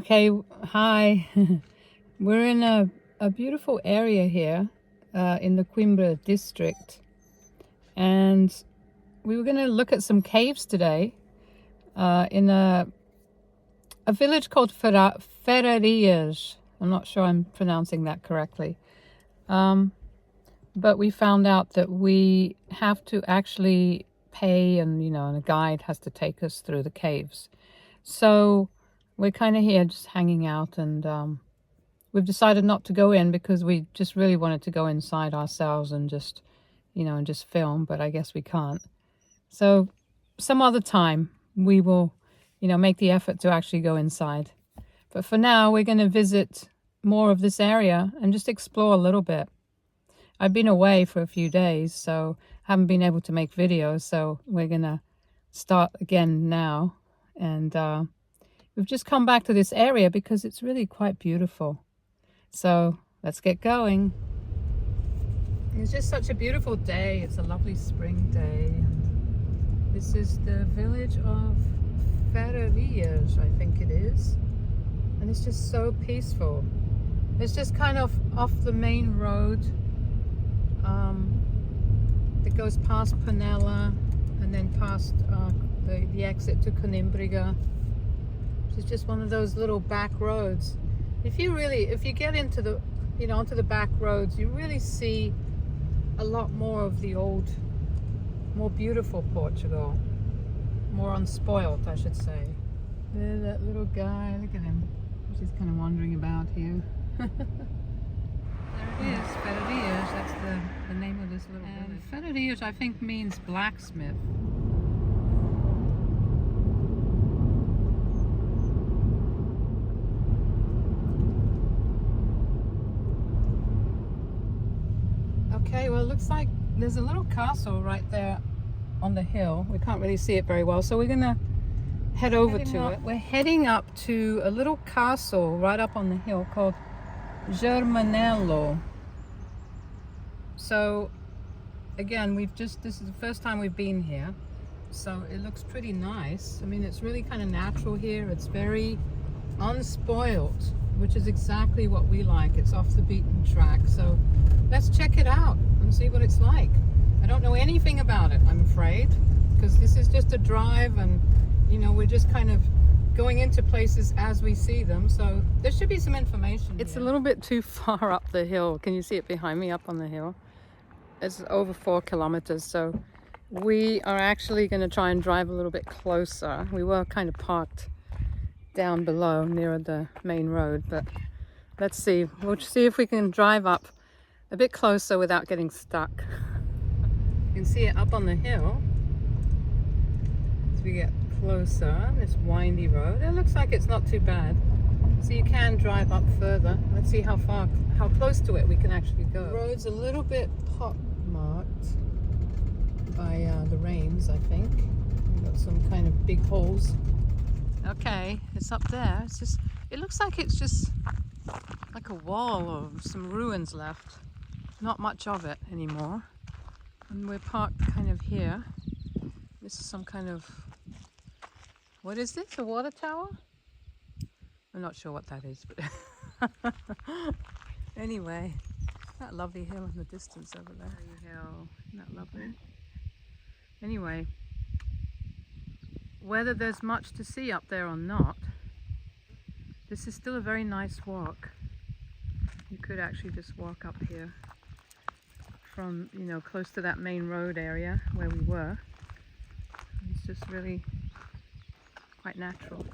Okay, hi. We're in a beautiful area here in the Quimba district, and we were going to look at some caves today in a village called Ferrarias. I'm not sure I'm pronouncing that correctly, but we found out that we have to actually pay, and a guide has to take us through the caves. So we're kind of here just hanging out, and we've decided not to go in because we just really wanted to go inside ourselves and just film, but I guess we can't. So some other time we will, make the effort to actually go inside. But for now, we're going to visit more of this area and just explore a little bit. I've been away for a few days, so haven't been able to make videos, so we're going to start again now. And we've just come back to this area because it's really quite beautiful. So let's get going. It's just such a beautiful day. It's a lovely spring day. And this is the village of Ferrarias, I think it is. And it's just so peaceful. It's just kind of off the main road that goes past Penela and then past the exit to Conimbriga. It's just one of those little back roads. If you get into the, onto the back roads, you really see a lot more of the old, more beautiful Portugal, more unspoiled, I should say. There's that little guy, look at him. He's just kind of wandering about here. There it is, Ferrarias, that's the name of this little village. Ferrarias, I think, means blacksmith. Okay, well, it looks like there's a little castle right there on the hill. We can't really see it very well, so we're gonna head over to it. We're heading up to a little castle right up on the hill called Germanelo. So again, this is the first time we've been here, so it looks pretty nice. I mean, it's really kind of natural here. It's very unspoiled, which is exactly what we like. It's off the beaten track, so let's check it out and see what it's like. I don't know anything about it, I'm afraid, because this is just a drive, and we're just kind of going into places as we see them, so there should be some information. It's here. A little bit too far up the hill. Can you see it behind me up on the hill? It's over 4 kilometers, so we are actually going to try and drive a little bit closer. We were kind of parked down below near the main road, but let's see. We'll see if we can drive up a bit closer without getting stuck. You can see it up on the hill as we get closer. This windy road. It looks like it's not too bad, so you can drive up further. Let's see how close to it we can actually go. The road's a little bit pock-marked by the rains, I think. We've got some kind of big holes. Okay, it's up there. It looks like it's just like a wall or some ruins left. Not much of it anymore. And we're parked kind of here. This is some kind of, what is this? A water tower? I'm not sure what that is, but anyway, that lovely hill in the distance over there. Hill, isn't that lovely? Anyway, whether there's much to see up there or not, this is still a very nice walk. You could actually just walk up here from, close to that main road area where we were. It's just really quite natural.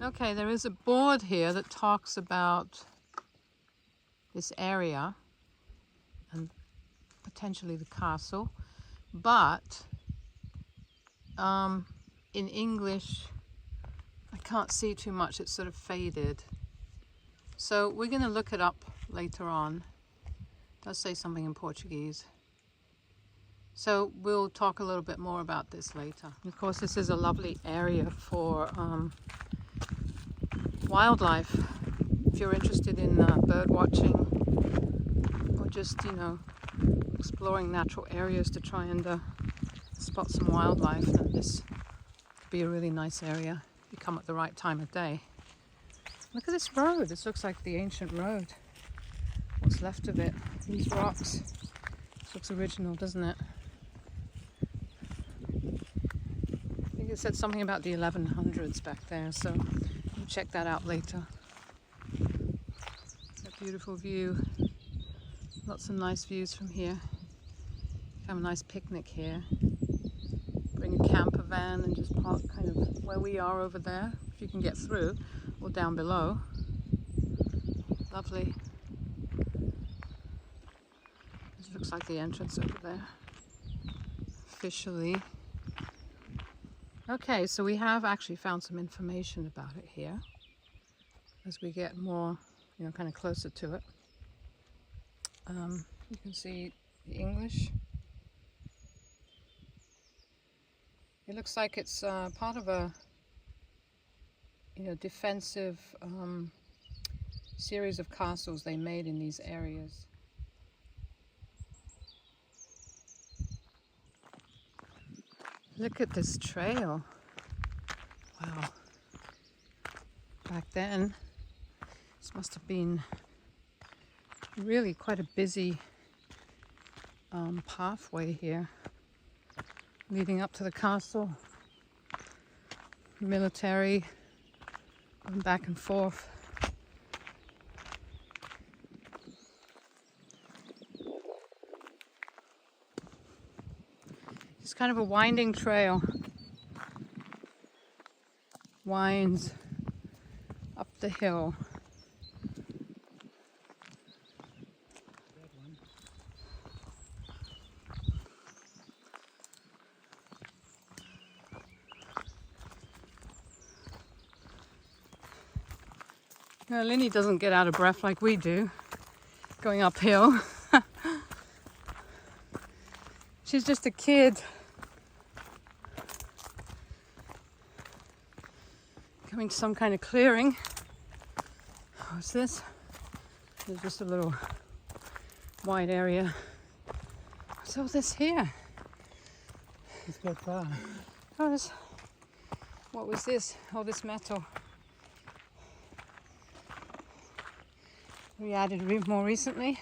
Okay, there is a board here that talks about this area and potentially the castle, but in English I can't see too much. It's sort of faded, so we're going to look it up later on. It does say something in Portuguese, So we'll talk a little bit more about this later. Of course, this is a lovely area for wildlife. If you're interested in bird watching or just, you know, exploring natural areas to try and spot some wildlife, then this could be a really nice area if you come at the right time of day. Look at this road. This looks like the ancient road. What's left of it. These rocks. This looks original, doesn't it? I think it said something about the 1100s back there, so we'll check that out later. A beautiful view. Lots of nice views from here. Have a nice picnic here. Bring a camper van and just park kind of where we are over there, if you can get through, or down below. Lovely. This looks like the entrance over there. Officially. Okay, so we have actually found some information about it here as we get more, you know, kind of closer to it. You can see the English. It looks like it's part of a, you know, defensive series of castles they made in these areas. Look at this trail. Wow. Back then, this must have been really quite a busy pathway here leading up to the castle. Military, going back and forth. It's kind of a winding trail. Winds up the hill. Now, Linny doesn't get out of breath like we do, going uphill. She's just a kid. Coming to some kind of clearing. What's this? There's just a little wide area. What's all this here? Let's go far. Oh, this. What was this? All this metal. We added more recently.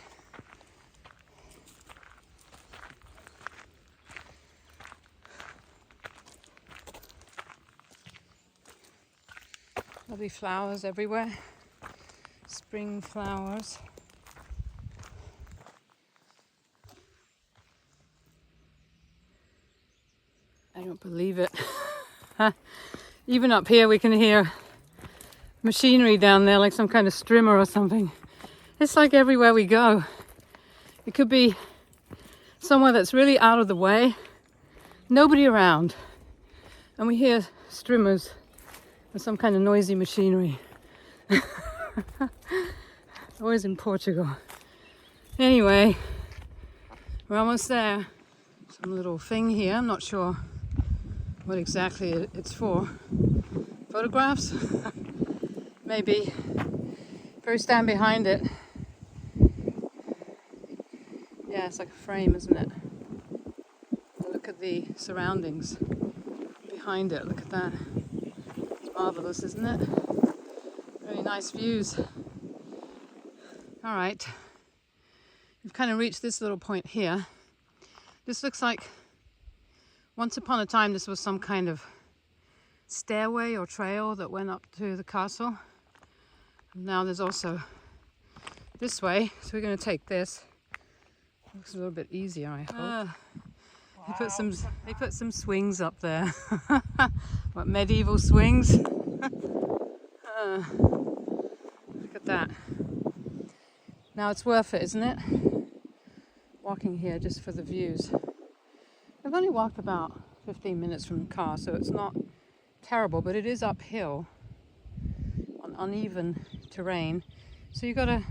Lovely flowers everywhere. Spring flowers. I don't believe it. Even up here we can hear machinery down there, like some kind of strimmer or something. It's like everywhere we go. It could be somewhere that's really out of the way, nobody around, and we hear strimmers or some kind of noisy machinery. Always in Portugal. Anyway, we're almost there. Some little thing here, I'm not sure what exactly it's for. Photographs? Maybe. If we stand behind it. Yeah, it's like a frame, isn't it? Look at the surroundings behind it. Look at that. It's marvelous, isn't it? Really nice views. All right. We've kind of reached this little point here. This looks like once upon a time this was some kind of stairway or trail that went up to the castle. And now there's also this way, so we're going to take this. Looks a little bit easier, I hope. Wow. They put some swings up there. What, medieval swings? Look at that. Now it's worth it, isn't it? Walking here just for the views. I've only walked about 15 minutes from the car, so it's not terrible, but it is uphill on uneven terrain, so you got to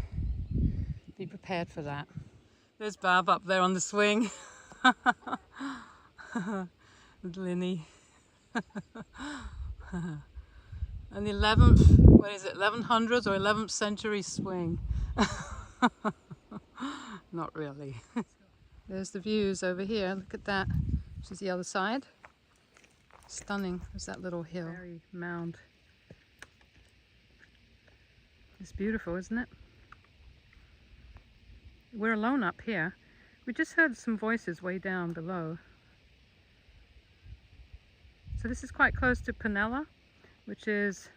be prepared for that. There's Bab up there on the swing. With Linny. And the 11th, what is it, 1100s or 11th century swing. Not really. There's the views over here. Look at that. This is the other side. Stunning. There's that little hill. Very mound. It's beautiful, isn't it? We're alone up here. We just heard some voices way down below. So this is quite close to Penela, which is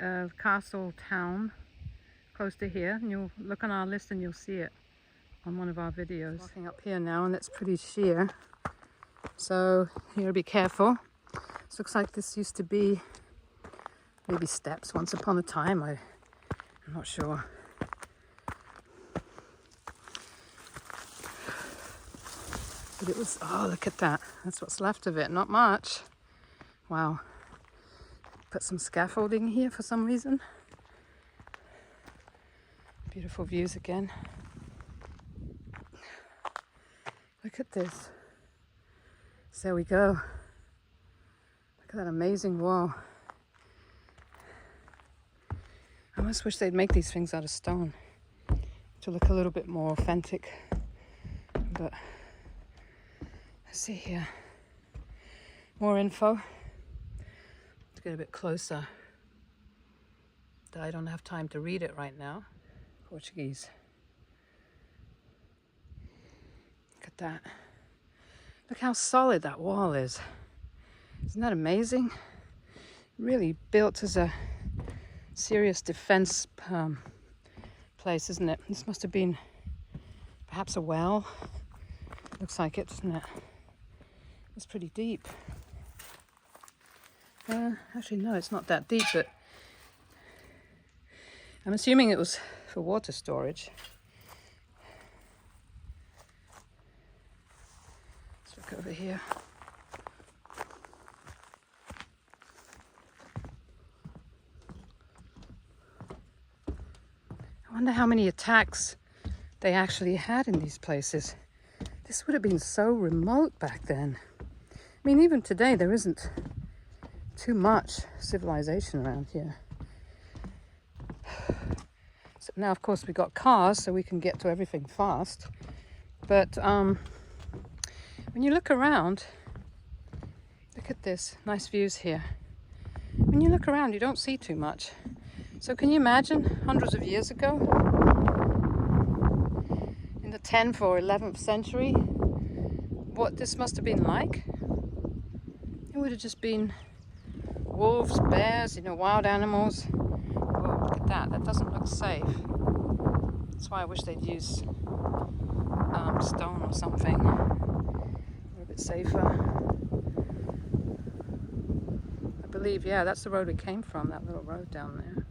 a castle town close to here. And you'll look on our list and you'll see it on one of our videos. Walking up here now, and it's pretty sheer. So you gotta be careful. This looks like this used to be maybe steps once upon a time. I'm not sure. But it was, oh, look at that. That's what's left of it. Not much. Wow. Put some scaffolding here for some reason. Beautiful views again. Look at this. So there we go. Look at that amazing wall. I almost wish they'd make these things out of stone to look a little bit more authentic. But let's see here. More info. Let's get a bit closer. I don't have time to read it right now. Portuguese. Look at that. Look how solid that wall is. Isn't that amazing? Really built as a serious defense place, isn't it? This must have been perhaps a well. Looks like it, doesn't it? It's pretty deep. Actually, no, it's not that deep, but I'm assuming it was for water storage. Let's look over here. I wonder how many attacks they actually had in these places. This would have been so remote back then. I mean, even today there isn't too much civilization around here. So now, of course, we got cars, so we can get to everything fast. But when you look around, look at this, nice views here. When you look around, you don't see too much. So can you imagine hundreds of years ago, in the 10th or 11th century, what this must have been like? It would have just been wolves, bears, wild animals. Oh, look at that. That doesn't look safe. That's why I wish they'd use stone or something. A bit safer. I believe, yeah, that's the road we came from, that little road down there.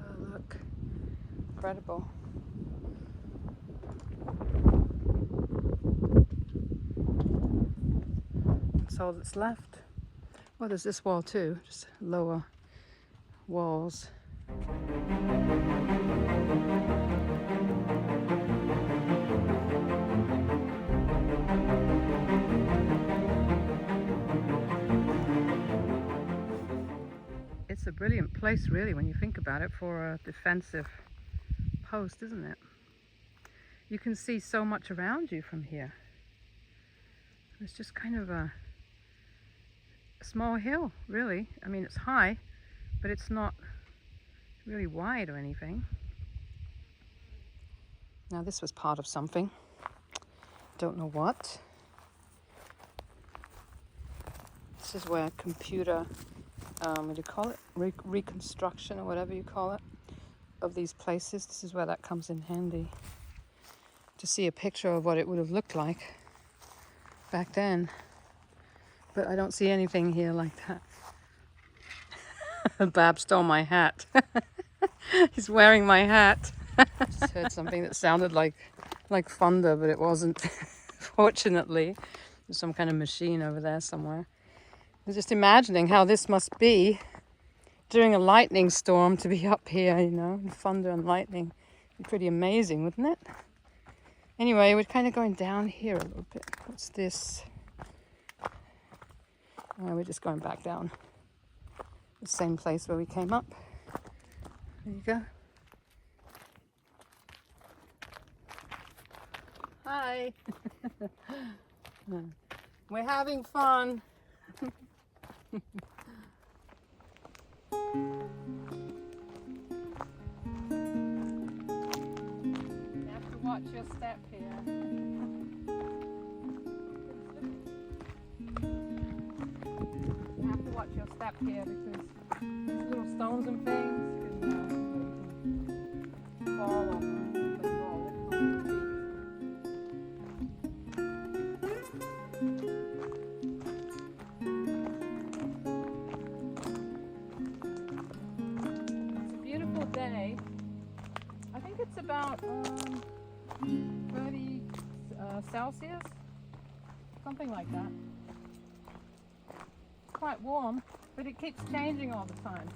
Oh, look. Incredible. That's all that's left. Well, there's this wall too, just lower walls. It's a brilliant place, really, when you think about it, for a defensive post, isn't it? You can see so much around you from here. It's just kind of a small hill, really. I mean, it's high, but it's not really wide or anything. Now, this was part of something. Don't know what. This is where computer, what do you call it? Reconstruction or whatever you call it, of these places. This is where that comes in handy. To see a picture of what it would have looked like back then. But I don't see anything here like that. Bab stole my hat. He's wearing my hat. Just heard something that sounded like thunder, but it wasn't. Fortunately, there's some kind of machine over there somewhere. I was just imagining how this must be during a lightning storm, to be up here, and thunder and lightning. It'd be pretty amazing, wouldn't it? Anyway, we're kind of going down here a little bit. What's this? We're just going back down. The same place where we came up. There you go. Hi. We're having fun. Watch your step here. You have to watch your step here because these little stones and things can fall on them. They roll on your feet. It's a beautiful day. I think it's about 30 Celsius, something like that. Quite warm, but it keeps changing all the time.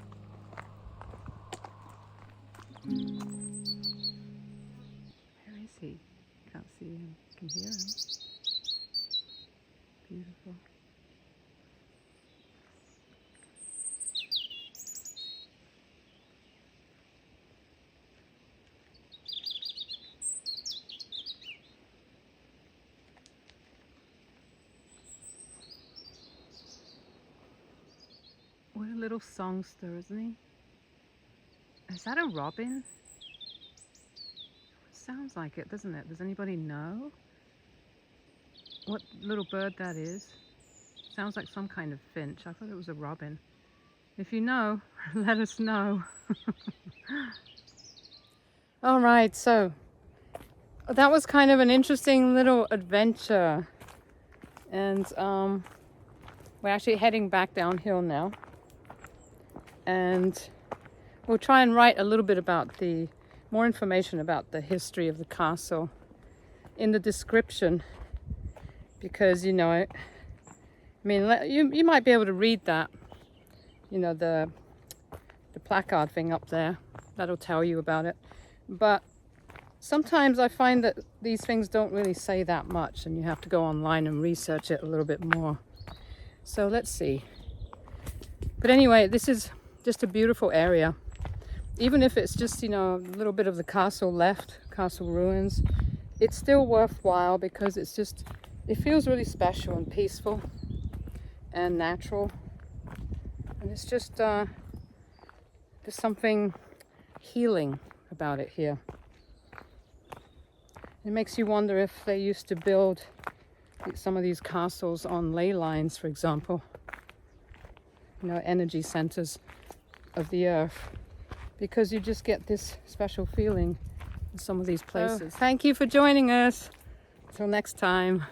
Where is he? Can't see him. Can hear him. Beautiful. What a little songster, isn't he? Is that a robin? Sounds like it, doesn't it? Does anybody know what little bird that is? Sounds like some kind of finch. I thought it was a robin. If you know, let us know. All right, so that was kind of an interesting little adventure. And we're actually heading back downhill now. And we'll try and write a little bit about more information about the history of the castle in the description, because you know, I mean, you might be able to read that, you know, the placard thing up there, that'll tell you about it. But sometimes I find that these things don't really say that much, and you have to go online and research it a little bit more. So let's see. But anyway, this is just a beautiful area. Even if it's just, you know, a little bit of the castle left, castle ruins, it's still worthwhile because it feels really special and peaceful and natural. And it's just, there's something healing about it here. It makes you wonder if they used to build some of these castles on ley lines, for example. You know, energy centers of the earth, because you just get this special feeling in some of these places. So, thank you for joining us. Till next time.